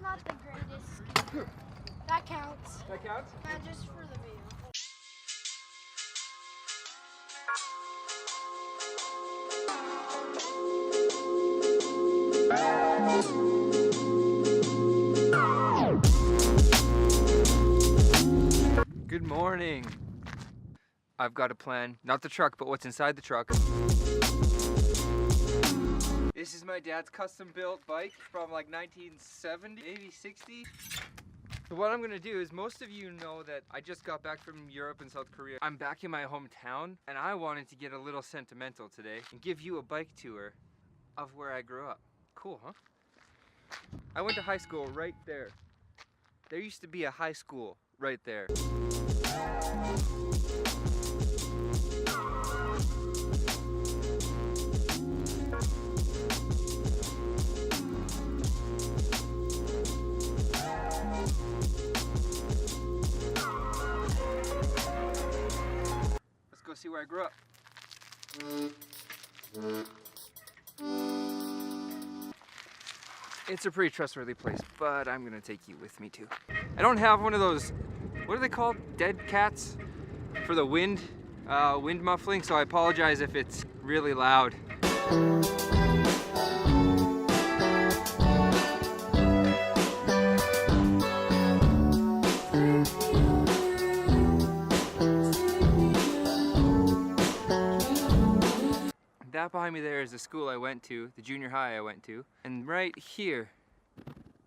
not the greatest ski. That counts. That counts? Not just for the video. Good morning. I've got a plan. Not the truck, but what's inside the truck. This is my dad's custom built bike from like 1970, maybe 60. So what I'm gonna do is, most of you know that I just got back from Europe and South Korea. I'm back in my hometown and I wanted to get a little sentimental today and give you a bike tour of where I grew up. Cool, huh? I went to high school right there. There used to be a high school right there. Let's go see where I grew up. It's a pretty trustworthy place, but I'm gonna take you with me too. I don't have one of those, what are they called? Dead cats? For the wind muffling, so I apologize if it's really loud. That behind me there is the school I went to, the junior high I went to. And right here,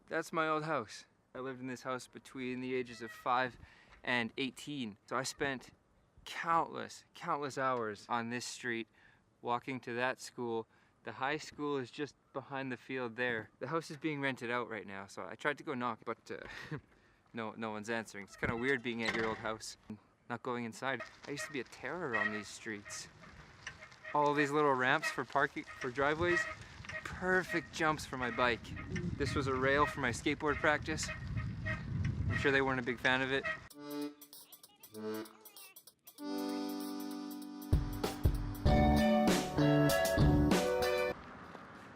that's my old house. I lived in this house between the ages of 5 and 18. So I spent countless hours on this street, walking to that school. The high school is just behind the field there. The house is being rented out right now, so I tried to go knock, but no one's answering. It's kind of weird being at your old house and not going inside. I used to be a terror on these streets. All these little ramps for parking, for driveways, perfect jumps for my bike. This was a rail for my skateboard practice. I'm sure they weren't a big fan of it.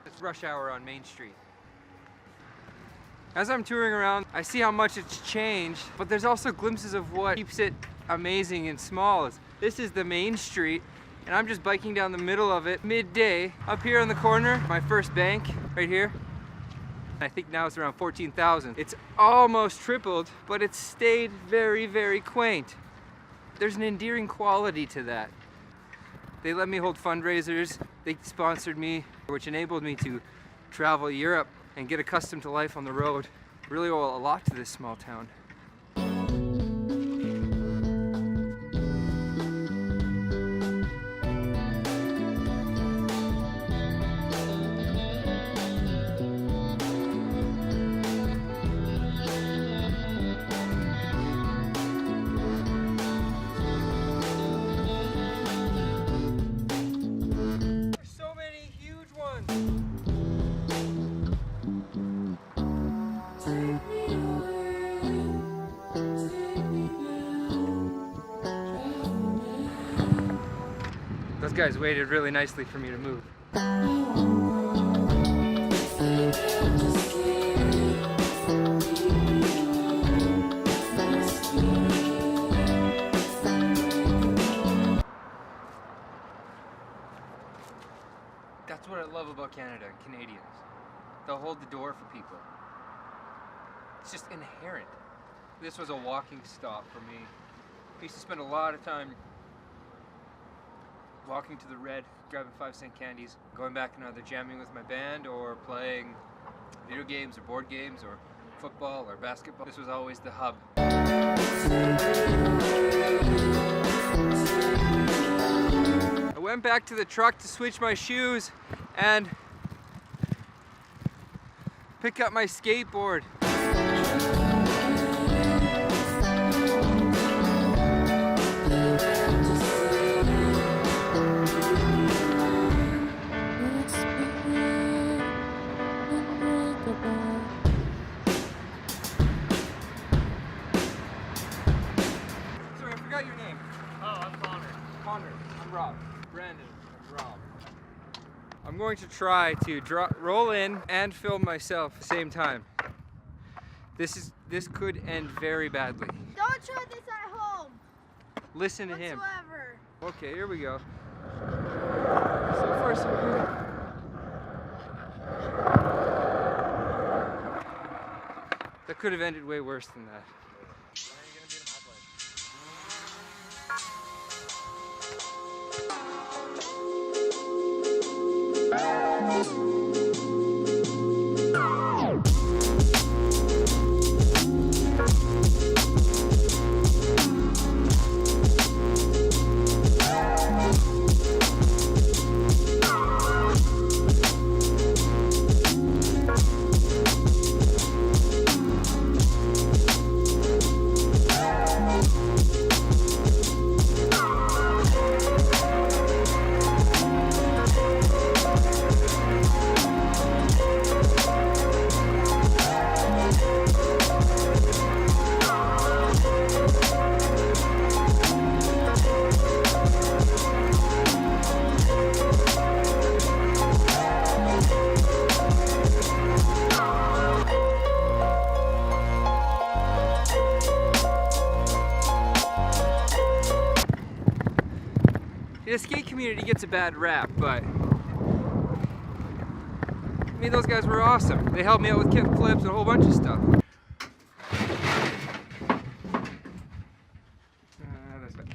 It's rush hour on Main Street. As I'm touring around, I see how much it's changed, but there's also glimpses of what keeps it amazing and small. This is the main street, and I'm just biking down the middle of it midday. Up here in the corner, my first bank right here. I think now it's around 14,000. It's almost tripled, but it's stayed very quaint. There's an endearing quality to that. They let me hold fundraisers. They sponsored me, which enabled me to travel Europe and get accustomed to life on the road. Really owe a lot to this small town. Those guys waited really nicely for me to move. That's what I love about Canada and Canadians. They'll hold the door for people. It's just inherent. This was a walking stop for me. I used to spend a lot of time walking to the Red, grabbing 5-cent candies, going back and either jamming with my band or playing video games or board games or football or basketball. This was always the hub. I went back to the truck to switch my shoes and pick up my skateboard. I'm going to try to roll in and film myself at the same time. This could end very badly. Don't try this at home. Listen to him. Whatsoever. Okay, here we go. So far, so good. That could have ended way worse than that. The skate community gets a bad rap, but I mean, those guys were awesome. They helped me out with kick flips and a whole bunch of stuff. That's it.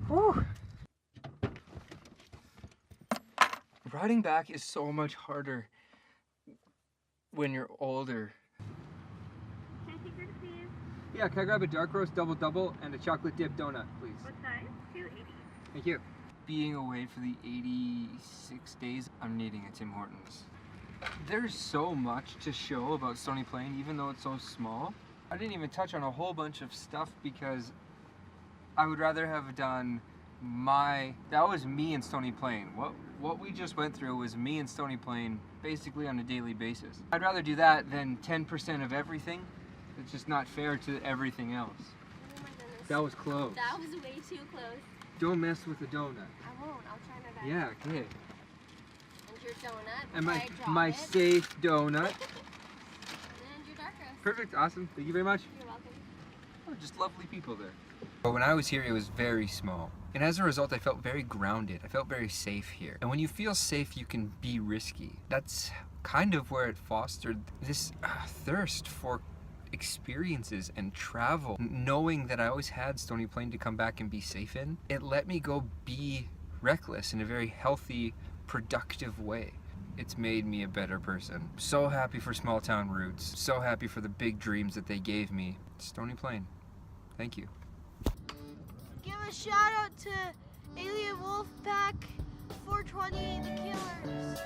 Whew. Riding back is so much harder when you're older. Can I take your please? Yeah, can I grab a dark roast double and a chocolate dip donut, please? What size? 280. Thank you. Being away for the 86 days, I'm needing a Tim Hortons. There's so much to show about Stony Plain, even though it's so small. I didn't even touch on a whole bunch of stuff because I would rather have done that was me in Stony Plain. What we just went through was me in Stony Plain basically on a daily basis. I'd rather do that than 10% of everything. It's just not fair to everything else. Oh my goodness. That was close. That was way too close. Don't mess with the donut. I won't. I'll try my best. Yeah, okay. And your donut. And before I drop my it. safe donut. And your dark roast. Perfect, awesome. Thank you very much. You're welcome. Oh, just lovely people there. But when I was here, it was very small. And as a result, I felt very grounded. I felt very safe here. And when you feel safe, you can be risky. That's kind of where it fostered this thirst for experiences and travel. Knowing that I always had Stony Plain to come back and be safe in, it let me go be reckless in a very healthy, productive way. It's made me a better person. So happy for small town roots. So happy for the big dreams that they gave me. Stony Plain. Thank you. Give a shout out to Alien Wolfpack 420 the Killers.